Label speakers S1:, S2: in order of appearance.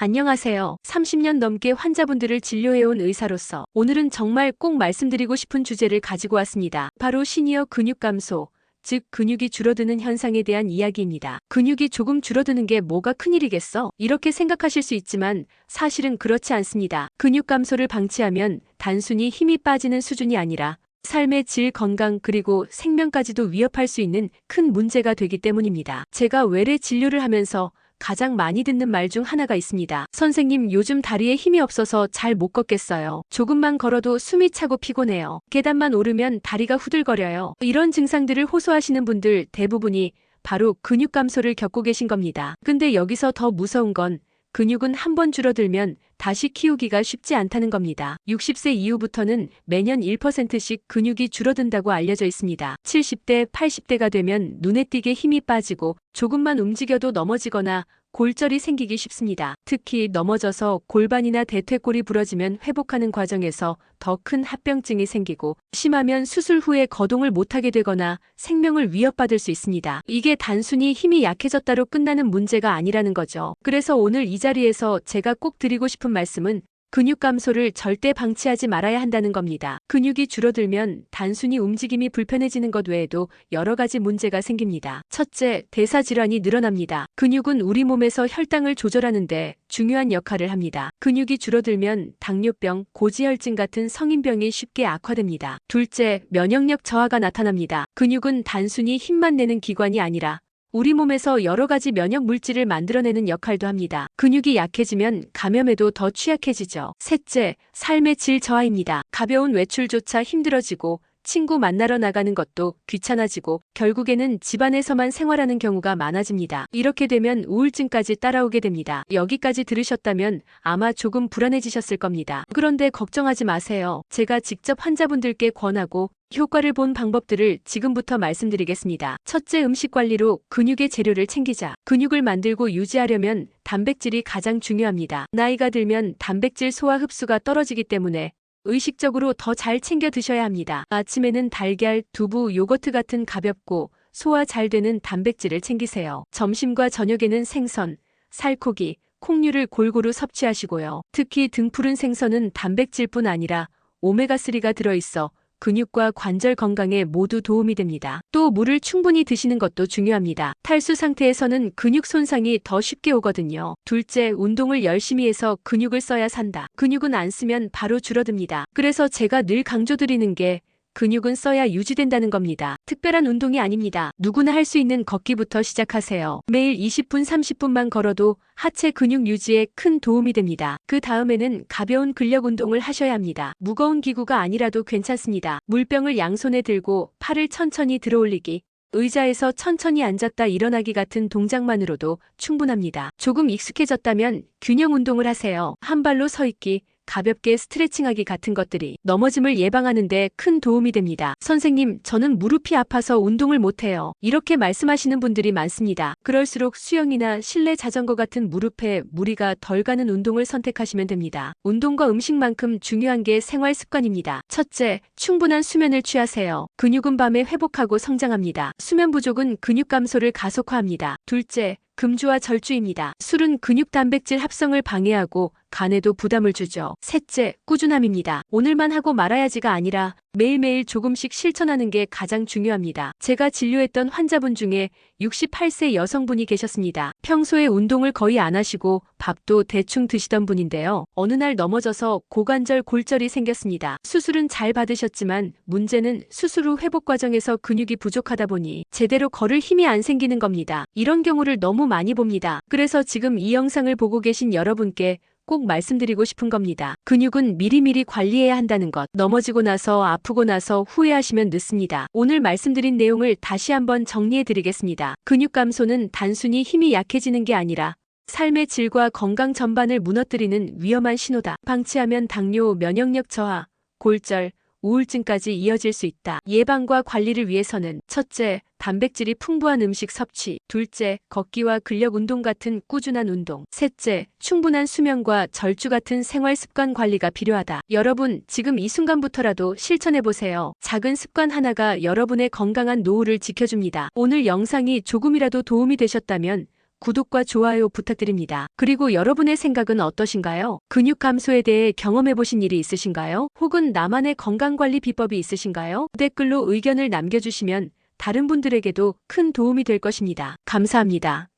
S1: 안녕하세요. 30년 넘게 환자분들을 진료해온 의사로서 오늘은 정말 꼭 말씀드리고 싶은 주제를 가지고 왔습니다. 바로 시니어 근육 감소, 즉 근육이 줄어드는 현상에 대한 이야기입니다. 근육이 조금 줄어드는 게 뭐가 큰일이겠어? 이렇게 생각하실 수 있지만 사실은 그렇지 않습니다. 근육 감소를 방치하면 단순히 힘이 빠지는 수준이 아니라 삶의 질, 건강, 그리고 생명까지도 위협할 수 있는 큰 문제가 되기 때문입니다. 제가 외래 진료를 하면서 가장 많이 듣는 말 중 하나가 있습니다. 선생님, 요즘 다리에 힘이 없어서 잘 못 걷겠어요. 조금만 걸어도 숨이 차고 피곤해요. 계단만 오르면 다리가 후들거려요. 이런 증상들을 호소하시는 분들 대부분이 바로 근육 감소를 겪고 계신 겁니다. 근데 여기서 더 무서운 건 근육은 한번 줄어들면 다시 키우기가 쉽지 않다는 겁니다. 60세 이후부터는 매년 1%씩 근육이 줄어든다고 알려져 있습니다. 70대, 80대가 되면 눈에 띄게 힘이 빠지고 조금만 움직여도 넘어지거나 골절이 생기기 쉽습니다. 특히 넘어져서 골반이나 대퇴골이 부러지면 회복하는 과정에서 더 큰 합병증이 생기고 심하면 수술 후에 거동을 못하게 되거나 생명을 위협받을 수 있습니다. 이게 단순히 힘이 약해졌다로 끝나는 문제가 아니라는 거죠. 그래서 오늘 이 자리에서 제가 꼭 드리고 싶은 말씀은 근육 감소를 절대 방치하지 말아야 한다는 겁니다. 근육이 줄어들면 단순히 움직임이 불편해지는 것 외에도 여러 가지 문제가 생깁니다. 첫째, 대사 질환이 늘어납니다. 근육은 우리 몸에서 혈당을 조절하는데 중요한 역할을 합니다. 근육이 줄어들면 당뇨병, 고지혈증 같은 성인병이 쉽게 악화됩니다. 둘째, 면역력 저하가 나타납니다. 근육은 단순히 힘만 내는 기관이 아니라 우리 몸에서 여러 가지 면역 물질을 만들어내는 역할도 합니다. 근육이 약해지면 감염에도 더 취약해지죠. 셋째, 삶의 질 저하입니다. 가벼운 외출조차 힘들어지고 친구 만나러 나가는 것도 귀찮아지고 결국에는 집안에서만 생활하는 경우가 많아집니다. 이렇게 되면 우울증까지 따라오게 됩니다. 여기까지 들으셨다면 아마 조금 불안해지셨을 겁니다. 그런데 걱정하지 마세요. 제가 직접 환자분들께 권하고 효과를 본 방법들을 지금부터 말씀드리겠습니다. 첫째, 음식 관리로 근육의 재료를 챙기자. 근육을 만들고 유지하려면 단백질이 가장 중요합니다. 나이가 들면 단백질 소화 흡수가 떨어지기 때문에 의식적으로 더 잘 챙겨 드셔야 합니다. 아침에는 달걀, 두부, 요거트 같은 가볍고 소화 잘 되는 단백질을 챙기세요. 점심과 저녁에는 생선, 살코기, 콩류를 골고루 섭취하시고요. 특히 등푸른 생선은 단백질뿐 아니라 오메가3가 들어있어 근육과 관절 건강에 모두 도움이 됩니다. 또 물을 충분히 드시는 것도 중요합니다. 탈수 상태에서는 근육 손상이 더 쉽게 오거든요. 둘째, 운동을 열심히 해서 근육을 써야 산다. 근육은 안 쓰면 바로 줄어듭니다. 그래서 제가 늘 강조드리는 게 근육은 써야 유지된다는 겁니다. 특별한 운동이 아닙니다. 누구나 할 수 있는 걷기부터 시작하세요. 매일 20분, 30분만 걸어도 하체 근육 유지에 큰 도움이 됩니다. 그 다음에는 가벼운 근력 운동을 하셔야 합니다. 무거운 기구가 아니라도 괜찮습니다. 물병을 양손에 들고 팔을 천천히 들어올리기, 의자에서 천천히 앉았다 일어나기 같은 동작만으로도 충분합니다. 조금 익숙해졌다면 균형 운동을 하세요. 한 발로 서 있기, 가볍게 스트레칭하기 같은 것들이 넘어짐을 예방하는 데 큰 도움이 됩니다. 선생님, 저는 무릎이 아파서 운동을 못해요. 이렇게 말씀하시는 분들이 많습니다. 그럴수록 수영이나 실내 자전거 같은 무릎에 무리가 덜 가는 운동을 선택하시면 됩니다. 운동과 음식만큼 중요한 게 생활 습관입니다. 첫째, 충분한 수면을 취하세요. 근육은 밤에 회복하고 성장합니다. 수면 부족은 근육 감소를 가속화합니다. 둘째, 금주와 절주입니다. 술은 근육 단백질 합성을 방해하고 간에도 부담을 주죠. 셋째, 꾸준함입니다. 오늘만 하고 말아야지가 아니라 매일매일 조금씩 실천하는 게 가장 중요합니다. 제가 진료했던 환자분 중에 68세 여성분이 계셨습니다. 평소에 운동을 거의 안 하시고 밥도 대충 드시던 분인데요. 어느 날 넘어져서 고관절 골절이 생겼습니다. 수술은 잘 받으셨지만 문제는 수술 후 회복 과정에서 근육이 부족하다 보니 제대로 걸을 힘이 안 생기는 겁니다. 이런 경우를 너무 많이 봅니다. 그래서 지금 이 영상을 보고 계신 여러분께 꼭 말씀드리고 싶은 겁니다. 근육은 미리미리 관리해야 한다는 것. 넘어지고 나서 아프고 나서 후회하시면 늦습니다. 오늘 말씀드린 내용을 다시 한번 정리해 드리겠습니다. 근육 감소는 단순히 힘이 약해지는 게 아니라 삶의 질과 건강 전반을 무너뜨리는 위험한 신호다. 방치하면 당뇨, 면역력 저하, 골절, 우울증까지 이어질 수 있다. 예방과 관리를 위해서는 첫째, 단백질이 풍부한 음식 섭취. 둘째, 걷기와 근력 운동 같은 꾸준한 운동. 셋째, 충분한 수면과 절주 같은 생활 습관 관리가 필요하다. 여러분, 지금 이 순간부터라도 실천해보세요. 작은 습관 하나가 여러분의 건강한 노후를 지켜줍니다. 오늘 영상이 조금이라도 도움이 되셨다면 구독과 좋아요 부탁드립니다. 그리고 여러분의 생각은 어떠신가요? 근육 감소에 대해 경험해 보신 일이 있으신가요? 혹은 나만의 건강관리 비법이 있으신가요? 댓글로 의견을 남겨주시면 다른 분들에게도 큰 도움이 될 것입니다. 감사합니다.